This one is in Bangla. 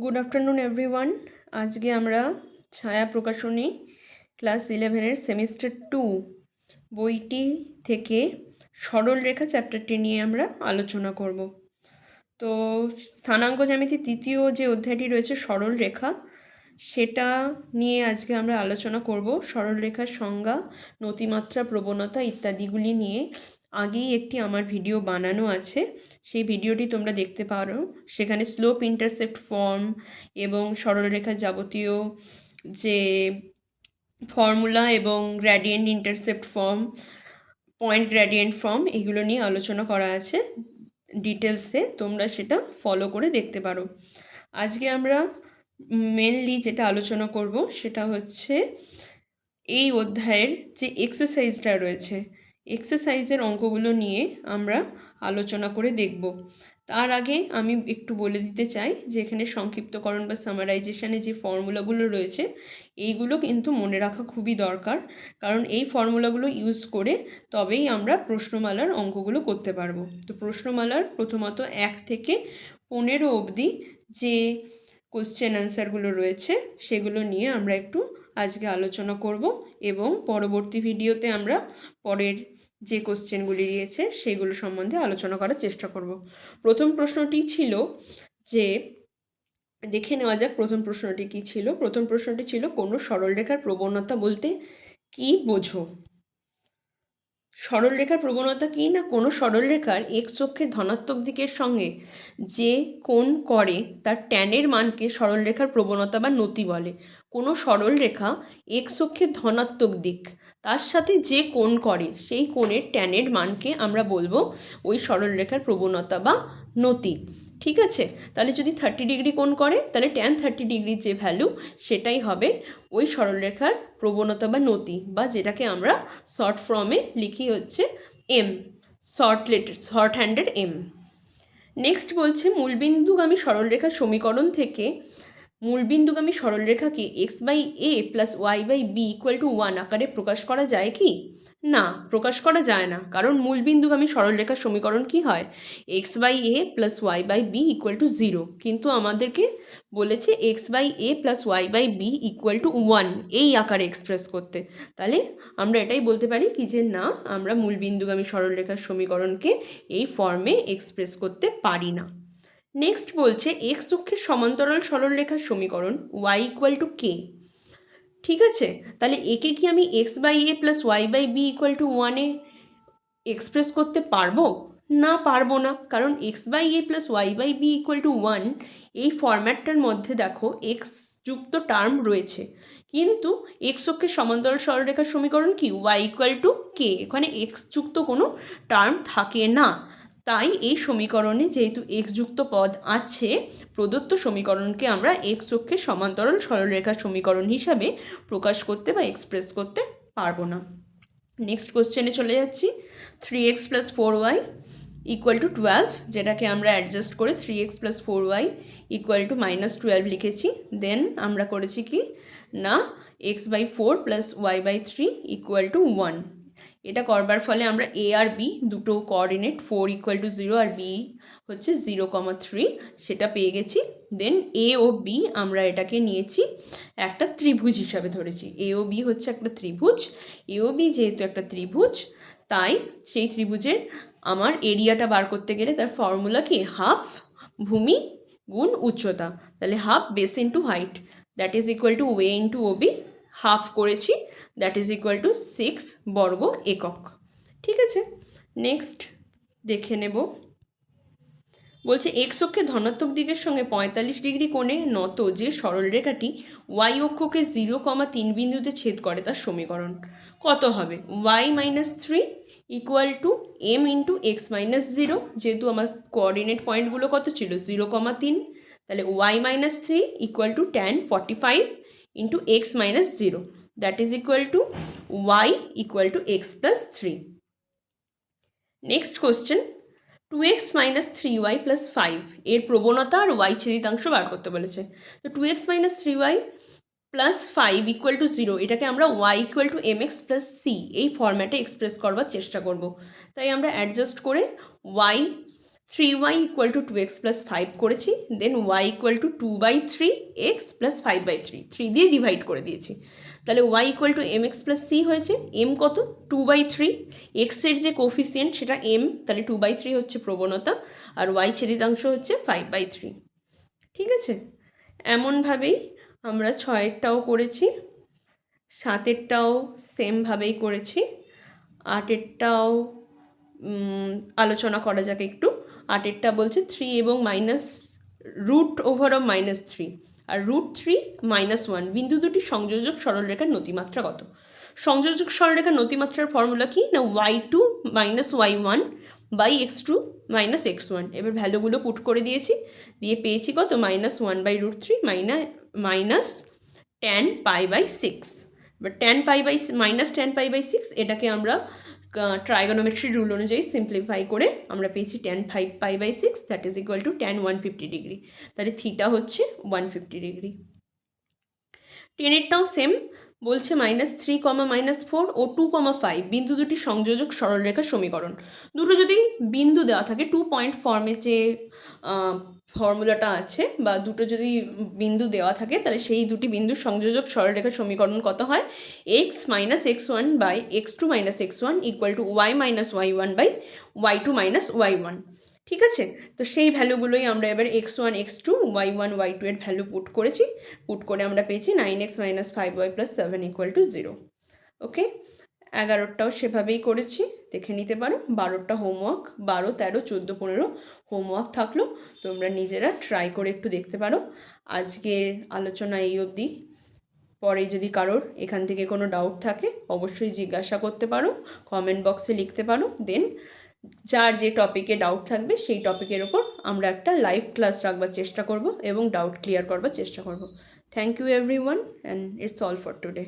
Good afternoon everyone. আজকে আমরা ছায়া প্রকাশনী ক্লাস 11-এর সেমিস্টার 2 বইটি থেকে সরল রেখা চ্যাপ্টারটি নিয়ে আমরা আলোচনা করব। তো স্থানাঙ্ক জ্যামিতি তৃতীয় যে অধ্যায়টি রয়েছে সরল রেখা, সেটা নিয়ে আজকে আমরা আলোচনা করব। সরল রেখার সংজ্ঞা, নতিমাত্রা, প্রবণতা ইত্যাদিগুলি নিয়ে আগেই একটি আমার ভিডিও বানানো আছে, সেই ভিডিওটি তোমরা দেখতে পারো। সেখানে স্লোপ, ইন্টারসেপ্ট, ফর্ম এবং সরলরেখার যাবতীয় যে ফর্মুলা এবং gradient, intercept form, point gradient form, এগুলো নিয়ে আলোচনা করা আছে ডিটেলসে, তোমরা সেটা ফলো করে দেখতে পারো। আজকে আমরা মেনলি যেটা আলোচনা করব সেটা হচ্ছে এই অধ্যায়ের যে এক্সারসাইজটা রয়েছে, এক্সারসাইজের অঙ্কগুলো নিয়ে আমরা আলোচনা করে দেখব। তার আগে আমি একটু বলে দিতে চাই যে এখানে সংক্ষিপ্তকরণ বা সামারাইজেশনে যে ফর্মুলাগুলো রয়েছে, এইগুলো কিন্তু মনে রাখা খুবই দরকার, কারণ এই ফর্মুলাগুলো ইউজ করে তবেই আমরা প্রশ্নমালার অঙ্কগুলো করতে পারবো। তো প্রশ্নমালার প্রথমত 1 থেকে 15 অবধি যে কোশ্চেন অ্যান্সারগুলো রয়েছে সেগুলো নিয়ে আমরা একটু আজকে আলোচনা করব, এবং পরবর্তী ভিডিওতে আমরা পরের যে কোশ্চেনগুলি রয়েছে সেগুলো সম্বন্ধে আলোচনা করার চেষ্টা করব। প্রথম প্রশ্নটি ছিল যে, দেখে নেওয়া যাক প্রথম প্রশ্নটি কী ছিল। প্রথম প্রশ্নটি ছিল, কোনো সরলরেখার প্রবণতা বলতে কি বোঝো? সরলরেখার প্রবণতা কী না, কোনো সরলরেখার এক্স অক্ষের ধনাত্মক দিকের সঙ্গে যে কোণ করে তার ট্যানের মানকে সরলরেখার প্রবণতা বা নতি বলে। কোনো সরলরেখা এক্স অক্ষের ধনাত্মক দিক, তার সাথে যে কোণ করে সেই কোণের ট্যানের মানকে আমরা বলবো ওই সরলরেখার প্রবণতা বা নতি। ঠিক আছে, তাহলে যদি 30 ডিগ্রি কোণ করে তাহলে ট্যান 30 ডিগ্রির যে ভ্যালু সেটাই হবে ওই সরলরেখার প্রবণতা বা নতি, বা যেটাকে আমরা শর্ট ফর্মে লিখি হচ্ছে এম, শর্ট হ্যান্ডের এম। নেক্সট বলছে, মূলবিন্দুগামী সরলরেখার সমীকরণ থেকে মূলবিন্দুগামী সরলরেখাকে x/a + y/b = 1 আকারে প্রকাশ করা যায় কি? না, প্রকাশ করা যায় না, কারণ মূলবিন্দুগামী সরলরেখার সমীকরণ কি হয়? x/a + y/b = 0, কিন্তু আমাদেরকে বলেছে x/a + y/b = 1 এই আকারে এক্সপ্রেস করতে। তাহলে আমরা এটাই বলতে পারি কি যে না, আমরা মূলবিন্দুগামী সরলরেখার সমীকরণকে এই ফর্মে এক্সপ্রেস করতে পারি না। নেক্সট বলছে, এক্স অক্ষের সমান্তরাল সরলরেখার সমীকরণ y = k। ঠিক আছে, তাহলে একে কি আমি x/a + y/b = 1 এ এক্সপ্রেস করতে পারবো? না, পারবো না, কারণ x/a + y/b = 1 এই ফরম্যাটটার মধ্যে দেখো x যুক্ত টার্ম রয়েছে, কিন্তু এক্স অক্ষের সমান্তরাল সরলরেখার সমীকরণ কি y = k, এখানে x যুক্ত কোনো টার্ম থাকে না। তাই এই সমীকরণে যেহেতু x যুক্ত পদ আছে, প্রদত্ত সমীকরণকে আমরা এক্স অক্ষের সমান্তরাল সরলরেখার সমীকরণ হিসাবে প্রকাশ করতে বা এক্সপ্রেস করতে পারবো না। নেক্সট কোশ্চেনে চলে যাচ্ছি। 3x + 4y = 12, যেটাকে আমরা অ্যাডজাস্ট করে 3x + 4y = -12 লিখেছি। দেন আমরা করেছি কি না, x/4 + y/3 = 1। এটা করবার ফলে আমরা a আর b দুটো কোঅর্ডিনেট 4 = 0 আর b হচ্ছে 0,3 সেটা পেয়ে গেছি। দেন a ও b আমরা এটাকে নিয়েছি একটা ত্রিভুজ হিসাবে ধরেছি। a ও b হচ্ছে একটা ত্রিভুজ, a ও b যেহেতু একটা ত্রিভুজ, তাই সেই ত্রিভুজের আমার এরিয়াটা বার করতে গেলে তার ফর্মুলা কি, হাফ ভূমি গুণ উচ্চতা। তাহলে half base into height, that is equal to OA into OB, half করেছি, দ্যাট ইজ ইকুয়াল টু 6 বর্গ একক। ঠিক আছে, নেক্সট দেখে নেব। বলছে, এক্স অক্ষের ধনাত্মক দিকের সঙ্গে 45 ডিগ্রি কোণে নত যে সরলরেখাটি y অক্ষকে 0,3 বিন্দুতে ছেদ করে তার সমীকরণ কত হবে? y-3 = m × x-0, যেহেতু আমার কোঅর্ডিনেট পয়েন্টগুলো কত ছিল 0,3, তাহলে y-3 = tan 45 × x-0, that is equal to y = x + 3। Next question, 2x - 3y + 5 এর প্রবণতা আর y ছেদিতাংশ বার করতে বলেছে। তো 2x - 3y + 5 = 0, এটাকে আমরা y = mx + c এই ফরম্যাটে এক্সপ্রেস করবার চেষ্টা করব। তাই আমরা অ্যাডজাস্ট করে y 3y equal to 2x plus 5 করেছি, দেন y equal to 2/3x plus 5/3, 3 দিয়ে ডিভাইড করে দিয়েছি। তাহলে y equal to mx plus c হয়েছে। m কত? 2/3, এক্সের যে কোফিসিয়েন্ট সেটা m, তাহলে 2/3 হচ্ছে প্রবণতা, আর y ছেদিতাংশ হচ্ছে 5/3। ঠিক আছে, এমনভাবেই আমরা 6এরটাও করেছি, 7এরটাও সেমভাবেই করেছি, 8এরটাও আলোচনা করা যাক একটু। 8এরটা বলছে 3 এবং মাইনাস রুট ওভার অফ -3 আর √3 -1 বিন্দু দুটি সংযোজক সরলরেখার নতিমাত্রা কত? সংযোজক সরলরেখার নতিমাত্রার ফর্মুলা কি না, y2 - y1 by x2 - x1। এবার ভ্যালুগুলো পুট করে দিয়েছি, দিয়ে পেয়েছি কত, -1/√3 মাইনাস tan π/6। এবার tan π/6 এটাকে আমরা ট্রাইগোনোমেট্রি রুল অনুযায়ী সিম্পলিফাই করে আমরা পেয়েছি tan 5π/6, that is equal to tan 150 degree. তাহলে থিটা হচ্ছে 150 ডিগ্রি। 10এরটাও সেম, বলছে -3, -4 ও 2, 5 বিন্দু দুটি সংযোজক সরলরেখার সমীকরণ। দুটো যদি বিন্দু দেওয়া থাকে, 2 পয়েন্ট ফর্মে যে ফর্মুলাটা আছে, বা দুটো যদি বিন্দু দেওয়া থাকে, তাহলে সেই দুটি বিন্দুর সংযোজক সরলরেখার সমীকরণ কত হয়, x - x1 by x2 - x1 equal to y - y1 by y2 - y1। ঠিক আছে, তো সেই ভ্যালুগুলোই আমরা এবার x1, x2, y1, y2 এর ভ্যালু পুট করেছি। পুট করে আমরা পেয়েছি 9x - 5y + 7 ইকুয়াল টু 0। ওকে, 11টাও সেভাবেই করেছি, দেখে নিতে পারো। 12টা হোমওয়ার্ক, 12, 13, 14, 15 হোমওয়ার্ক থাকলো, তোমরা নিজেরা ট্রাই করে একটু দেখতে পারো। আজকের আলোচনা এই অবধি। পরে যদি কারোর এখান থেকে কোনো ডাউট থাকে অবশ্যই জিজ্ঞাসা করতে পারো, কমেন্ট বক্সে লিখতে পারো। দেন যার যে টপিকে ডাউট থাকবে সেই টপিকের ওপর আমরা একটা লাইভ ক্লাস রাখবার চেষ্টা করব এবং ডাউট ক্লিয়ার করবার চেষ্টা করব। Thank you everyone, and it's all for today.